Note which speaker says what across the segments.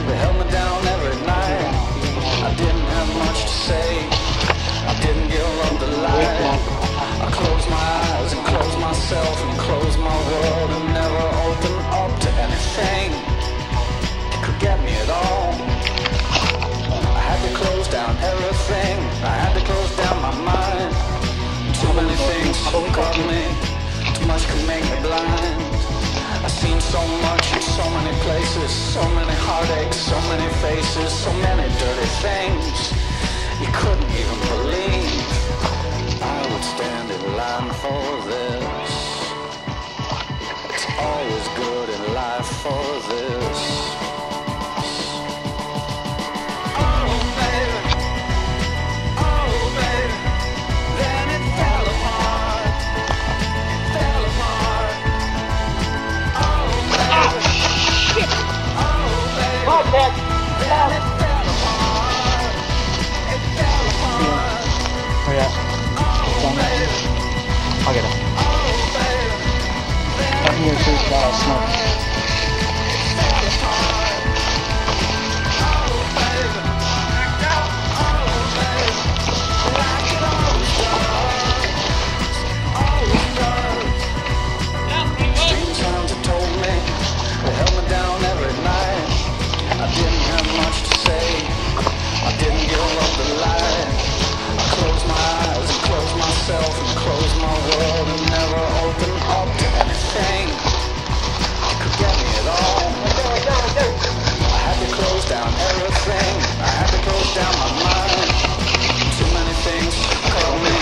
Speaker 1: They held me down every night. I didn't have much to say. I didn't give up the light. I closed my eyes and closed myself and closed my world and never opened up to anything that could get me at all. I had to close down everything. I had to close down my mind. Too many things got me. Too much could make me blind. I've seen so much in so many places, so many heartaches, so many faces, so many dirty things you couldn't even believe. I would stand in line for this. It's always good in life for this. Oh baby, then it fell apart. It fell apart.
Speaker 2: Contact!
Speaker 3: Oh yeah. I'll get him. I can get through smoke. Strange sounds have told me, they held me down every night. I didn't have much to say. I didn't give up the light. I closed my eyes and closed myself and closed my world and never opened up to anything that could get me at all. I had to close down everything. I had to close down my mind. Too many things caught me.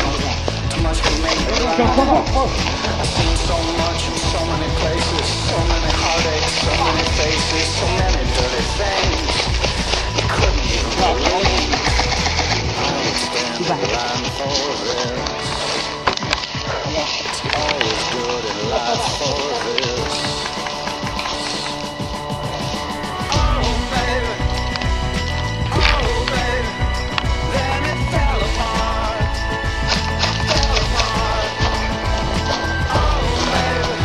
Speaker 3: Too much could make me blind. I've seen so much in so many places, so many heartaches, so many faces, so many dirty things you couldn't even believe. I would stand in line for this. It's always good in life for this. Oh baby, then it fell apart. Fell apart. Oh baby,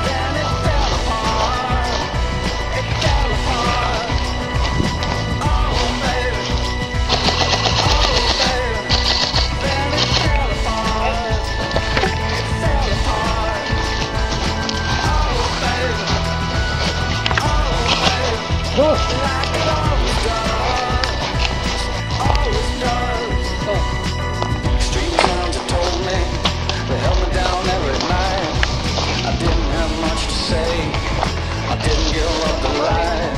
Speaker 3: then it fell apart. It fell apart. Oh baby, then it fell apart. It fell apart. Oh baby, like it always does. Street sounds have told me, they held me down every night. I didn't have much to say. I didn't give up the light.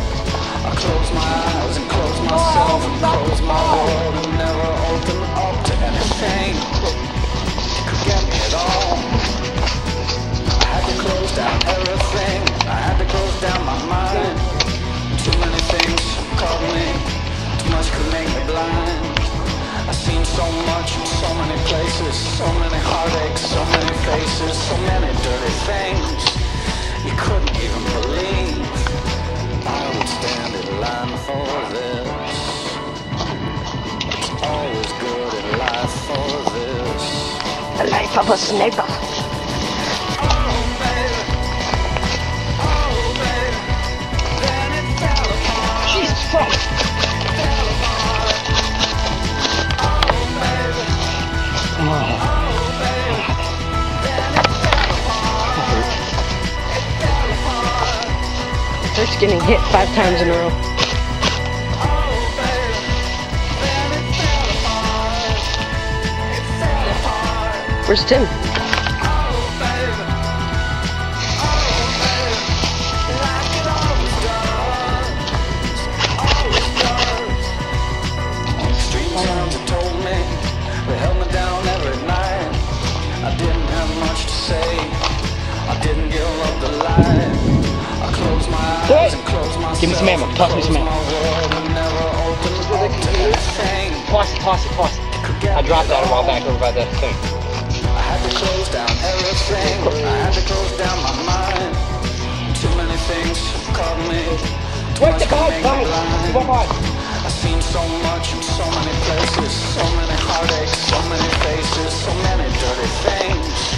Speaker 3: I closed my eyes and closed myself and closed my world and never opened up to anything that could get me at all. I had to close down everything. I had to close down my mind. Too many things caught me. Too much could make me blind. I've seen so much in so many places, so many heartaches, so many faces, so many dirty things you couldn't even believe. I would stand in line for this. It's always good in life for this.
Speaker 2: The life of a sniper.
Speaker 1: Oh baby, then it fell apart.
Speaker 2: Jesus Christ!
Speaker 1: Fell apart. Oh baby, then it fell apart. It fell apart.
Speaker 2: First getting hit 5 times in a row.
Speaker 1: Oh baby, then it fell apart. It fell apart.
Speaker 2: Where's Tim?
Speaker 1: Oh baby, like it always does. Always does. Street sounds have told me, they held me down every night. I didn't have much to say. I didn't give up the light. I closed my eyes and closed myself.
Speaker 3: Give me some ammo. Toss me some ammo. Toss it. I dropped that a while back over by the thing.
Speaker 1: I had to close down everything. I had to close down my mind. Too many things caught me. Too
Speaker 3: Where's
Speaker 1: much
Speaker 3: the
Speaker 1: could
Speaker 3: guy?
Speaker 1: make me blind.
Speaker 3: Come on.
Speaker 1: I've
Speaker 3: seen so much in so many places, so many heartaches, so many faces, so many dirty things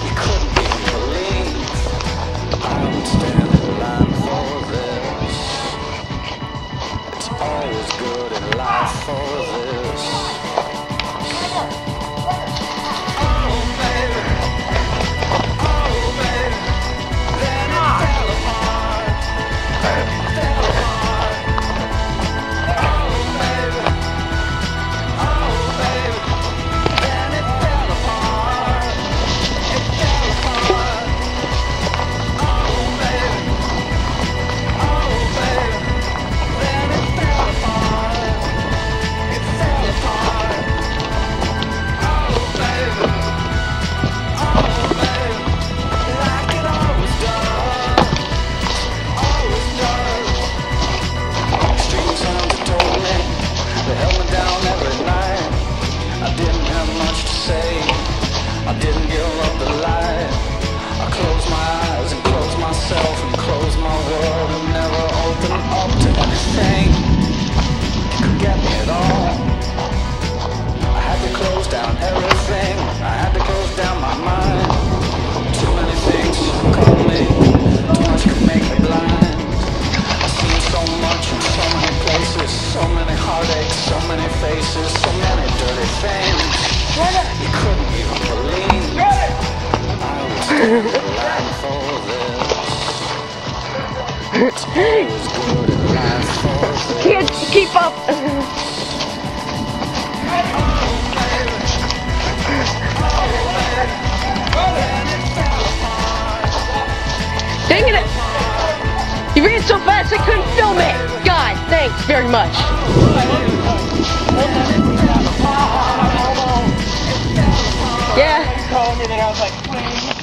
Speaker 3: you couldn't even believe. I would stand in line for this. It's always good in life for this. Oh baby, then it fell apart. Fell apart. Oh baby, then it fell apart. It fell apart. Oh baby, then it fell apart. It fell apart. Oh baby, like it always does. Always does. Street sounds that told me, they held me down every night. I didn't have much to say, I didn't give up the light. I closed my eyes and closed myself and closed my world and never opened up to anything that could get me at all. I had to close down everything, I had to close down my mind. Too many things call me, too much could make me blind. I've seen so much in so many places, so many heartaches, so many faces, so many dirty things you couldn't even believe. I was standing in line for this. It's always good in life for this.
Speaker 2: Can't keep up. Dang it! You ran so fast I couldn't film it. God, thanks very much. Yeah.
Speaker 4: Called me, then I was like,